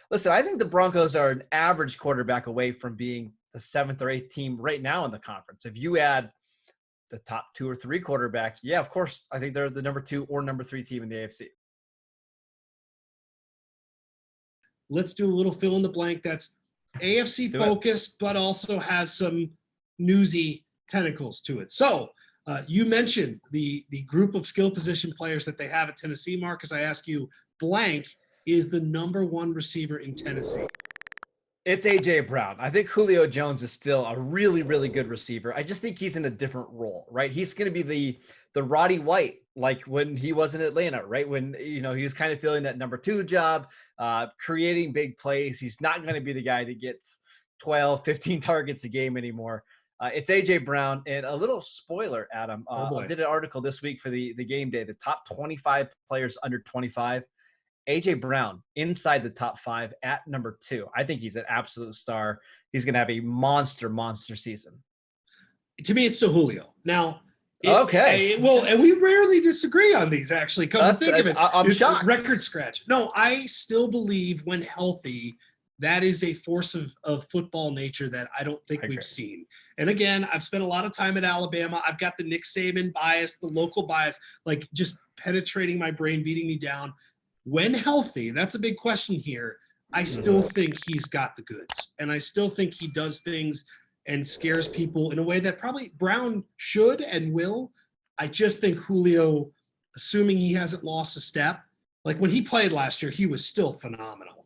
Listen, I think the Broncos are an average quarterback away from being the 7th or 8th team right now in the conference. If you add the top 2 or 3 quarterback, yeah, of course, I think they're the number 2 or number 3 team in the AFC. Let's do a little fill in the blank that's AFC focused, but also has some newsy tentacles to it. So you mentioned the group of skill position players that they have at Tennessee. Marcus, I ask you, blank is the number 1 receiver in Tennessee. It's A.J. Brown. I think Julio Jones is still a really, really good receiver. I just think he's in a different role, right? He's going to be the Roddy White, like when he was in Atlanta, right? When, he was kind of filling that number 2 job, creating big plays. He's not going to be the guy that gets 12, 15 targets a game anymore. It's A.J. Brown. And a little spoiler, Adam. I did an article this week for the game day, the top 25 players under 25. A.J. Brown inside the top 5 at number 2. I think he's an absolute star. He's going to have a monster season. To me, it's still Julio. Now, and we rarely disagree on these, actually. Come to think of it. I'm shocked. Record scratch. No, I still believe when healthy, that is a force of football nature that I don't think we've seen. And again, I've spent a lot of time at Alabama. I've got the Nick Saban bias, the local bias, like just penetrating my brain, beating me down. When healthy, that's a big question here. I still think he's got the goods. And I still think he does things and scares people in a way that probably Brown should and will. I just think Julio, assuming he hasn't lost a step, like when he played last year, he was still phenomenal.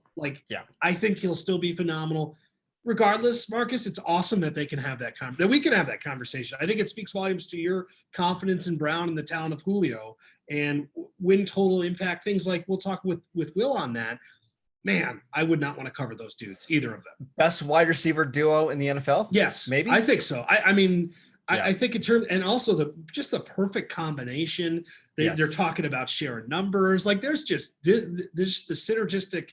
I think he'll still be phenomenal. Regardless, Marcus, it's awesome that they can have that we can have that conversation. I think it speaks volumes to your confidence in Brown and the talent of Julio and win total impact, things like we'll talk with Will on that. Man, I would not want to cover those dudes, either of them. Best wide receiver duo in the NFL? Yes, maybe. I think so. I think in terms, and also the perfect combination. They're talking about sharing numbers. Like there's the synergistic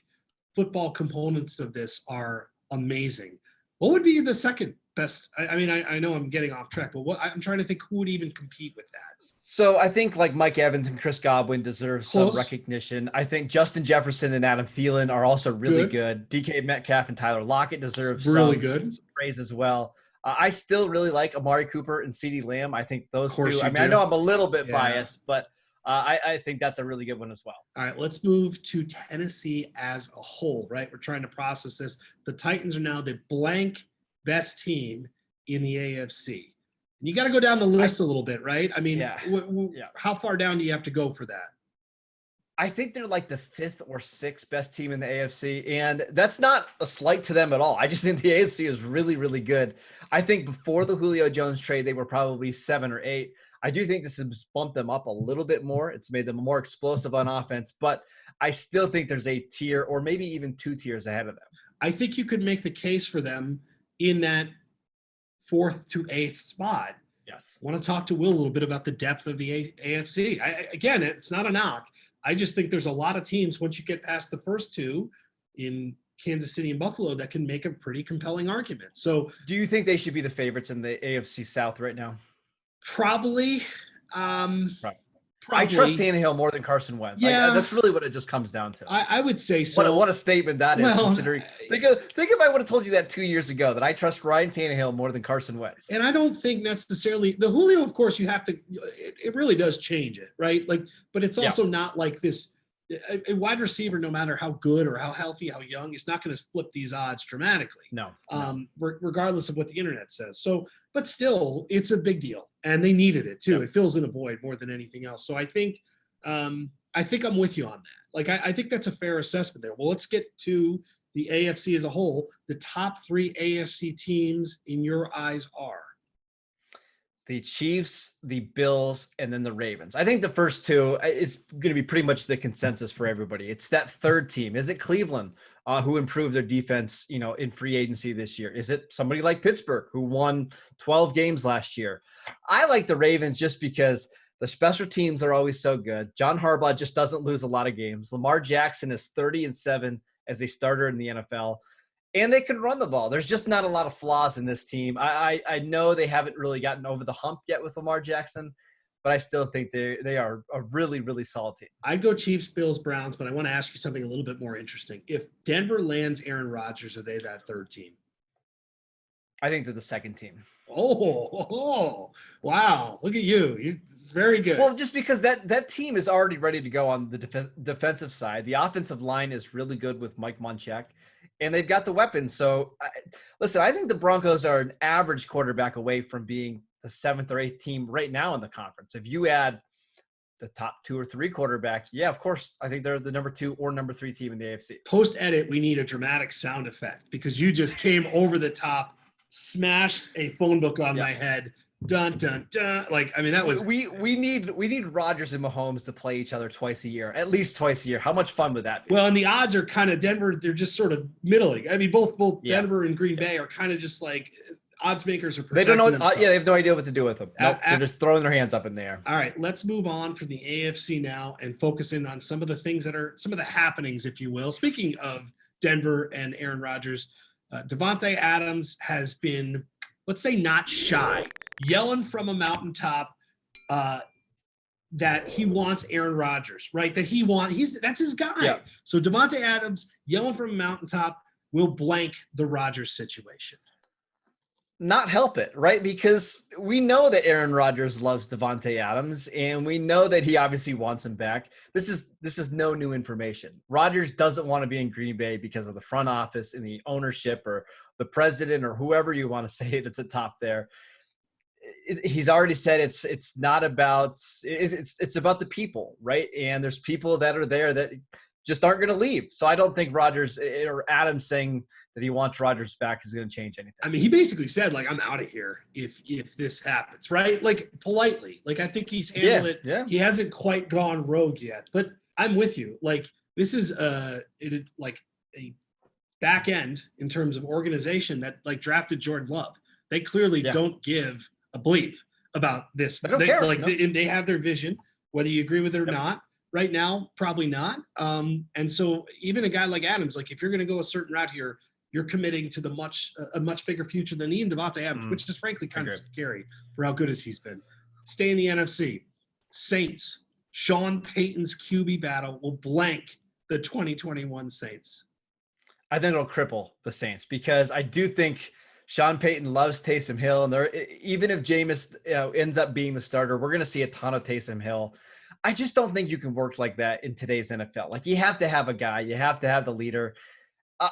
football components of this are amazing. What would be the second best? I know I'm getting off track, but I'm trying to think who would even compete with that. So I think like Mike Evans and Chris Godwin deserve some recognition. I think Justin Jefferson and Adam Thielen are also really good. DK Metcalf and Tyler Lockett deserve some praise as well. I still really like Amari Cooper and CeeDee Lamb. I think those two. I know I'm a little bit biased, but I think that's a really good one as well. All right, let's move to Tennessee as a whole, right? We're trying to process this. The Titans are now the blank best team in the AFC. You got to go down the list a little bit, right? How far down do you have to go for that? I think they're like the 5th or 6th best team in the AFC, and that's not a slight to them at all. I just think the AFC is really, really good. I think before the Julio Jones trade, they were probably 7 or 8. I do think this has bumped them up a little bit more. It's made them more explosive on offense, but I still think there's a tier or maybe even 2 tiers ahead of them. I think you could make the case for them in that 4th to 8th spot. Yes. I want to talk to Will a little bit about the depth of the AFC. Again, it's not a knock. I just think there's a lot of teams once you get past the first 2 in Kansas City and Buffalo that can make a pretty compelling argument. So do you think they should be the favorites in the AFC South right now? Probably. Right. I trust Tannehill more than Carson Wentz. Yeah, that's really what it just comes down to. I would say so. What a statement that is, considering. Think if I would have told you that 2 years ago, that I trust Ryan Tannehill more than Carson Wentz. And I don't think necessarily the Julio, of course, you have to. It really does change it, right? But it's also not like this. A wide receiver, no matter how good or how healthy, how young, is not going to flip these odds dramatically. No. Regardless of what the internet says. So, but still, it's a big deal, and they needed it too. Yep. It fills in a void more than anything else. So I think I'm with you on that. I think that's a fair assessment there. Well, let's get to the AFC as a whole. The top 3 AFC teams in your eyes are the Chiefs, the Bills, and then the Ravens. I think the first 2, it's going to be pretty much the consensus for everybody. It's that 3rd team. Is it Cleveland, who improved their defense, in free agency this year? Is it somebody like Pittsburgh, who won 12 games last year? I like the Ravens just because the special teams are always so good. John Harbaugh just doesn't lose a lot of games. Lamar Jackson is 30-7 as a starter in the NFL. And they can run the ball. There's just not a lot of flaws in this team. I know they haven't really gotten over the hump yet with Lamar Jackson, but I still think they are a really, really solid team. I'd go Chiefs, Bills, Browns, but I want to ask you something a little bit more interesting. If Denver lands Aaron Rodgers, are they that third team? I think they're the second team. Oh, wow. Look at you. You very good. Well, just because that team is already ready to go on the defensive side. The offensive line is really good with Mike Munchak, and they've got the weapons. So, listen, I think the Broncos are an average quarterback away from being the 7th or 8th team right now in the conference. If you add the top 2 or 3 quarterback, yeah, of course, I think they're the number 2 or number 3 team in the AFC. Post edit, we need a dramatic sound effect because you just came over the top, smashed a phone book on my head. Dun dun dun! Like, I mean, that was we need Rodgers and Mahomes to play each other twice a year, at least twice a year. How much fun would that be? Well, and the odds are kind of Denver. They're just sort of middling. I mean, both Denver and Green Bay are kind of just like odds makers are protecting they don't know. themselves. They have no idea what to do with them. Nope, they're just throwing their hands up in the air. All right, let's move on from the AFC now and focus in on some of the things that are some of the happenings, if you will. Speaking of Denver and Aaron Rodgers, Davante Adams has been, let's say, not shy, yelling from a mountaintop that he wants Aaron Rodgers, right? That's his guy. Yeah. So Davante Adams yelling from a mountaintop will blank the Rodgers situation. Not help it, right? Because we know that Aaron Rodgers loves Davante Adams, and we know that he obviously wants him back. This is no new information. Rodgers doesn't want to be in Green Bay because of the front office and the ownership or the president or whoever you want to say it. It's at top there. He's already said it's not about it's about the people, right? And there's people that are there that just aren't going to leave. So I don't think Rodgers or Adams saying that he wants Rodgers back is going to change anything. I mean, he basically said, like, I'm out of here if this happens, right? Like, politely. Like, I think he's handled it. Yeah. He hasn't quite gone rogue yet. But I'm with you. Like, this is like a back end in terms of organization that, like, drafted Jordan Love. They clearly don't give a bleep about this. They don't care. Like, they have their vision, whether you agree with it or not. Right now, probably not. And so even a guy like Adams, like, if you're going to go a certain route here, you're committing to a much bigger future than Ian Davante Adams, which is frankly kind of scary for how good as he's been. Stay in the NFC. Saints. Sean Payton's QB battle will blank the 2021 Saints. I think it'll cripple the Saints because I do think Sean Payton loves Taysom Hill, and even if Jameis ends up being the starter, we're going to see a ton of Taysom Hill. I just don't think you can work like that in today's NFL. Like, you have to have a guy, you have to have the leader.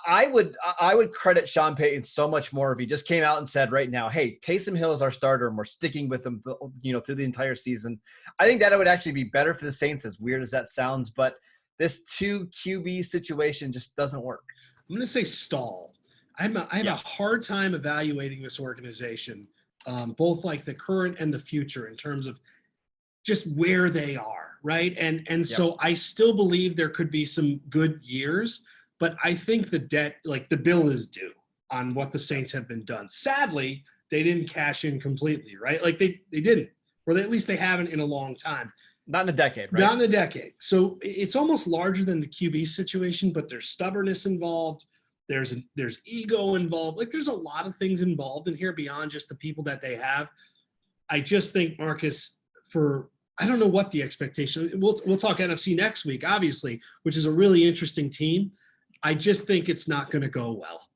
I would credit Sean Payton so much more if he just came out and said right now, hey, Taysom Hill is our starter and we're sticking with him, through the entire season. I think that it would actually be better for the Saints, as weird as that sounds, but this 2 QB situation just doesn't work. I'm going to say stall. I have a hard time evaluating this organization, both like the current and the future in terms of just where they are, right? And so I still believe there could be some good years, but I think the debt, like the bill is due on what the Saints have been done. Sadly, they didn't cash in completely, right? Like they didn't, or at least they haven't in a long time. Not in a decade, right? Not in a decade. So it's almost larger than the QB situation, but there's stubbornness involved. There's ego involved. Like, there's a lot of things involved in here beyond just the people that they have. I just think, Marcus, I don't know what the expectation. We'll talk NFC next week, obviously, which is a really interesting team. I just think it's not going to go well.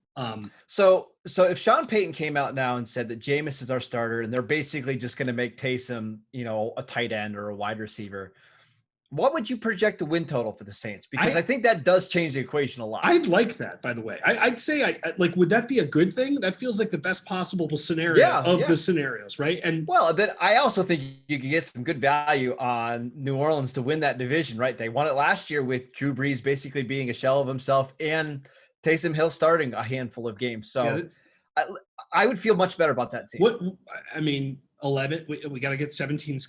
So if Sean Payton came out now and said that Jameis is our starter and they're basically just going to make Taysom, a tight end or a wide receiver, what would you project the win total for the Saints? Because I think that does change the equation a lot. I'd like that, by the way. I'd say, would that be a good thing? That feels like the best possible scenario of the scenarios, right? And then I also think you can get some good value on New Orleans to win that division, right? They won it last year with Drew Brees basically being a shell of himself and Taysom Hill starting a handful of games. So I would feel much better about that team. 11, we got to get 17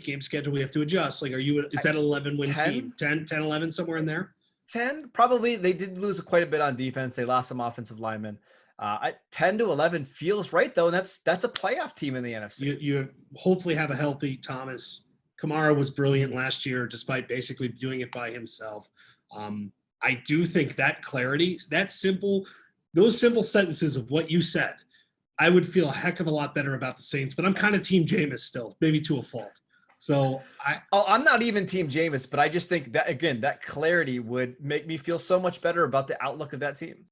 game schedule. We have to adjust. Like, is that an 11 win 10? Team? 10, 11, somewhere in there? 10, probably. They did lose quite a bit on defense. They lost some offensive linemen. 10 to 11 feels right, though. And that's a playoff team in the NFC. You hopefully have a healthy Thomas. Kamara was brilliant last year, despite basically doing it by himself. I do think that clarity, those simple sentences of what you said, I would feel a heck of a lot better about the Saints, but I'm kind of team Jameis still, maybe to a fault. So I'm not even Team Jameis, but I just think that, again, that clarity would make me feel so much better about the outlook of that team.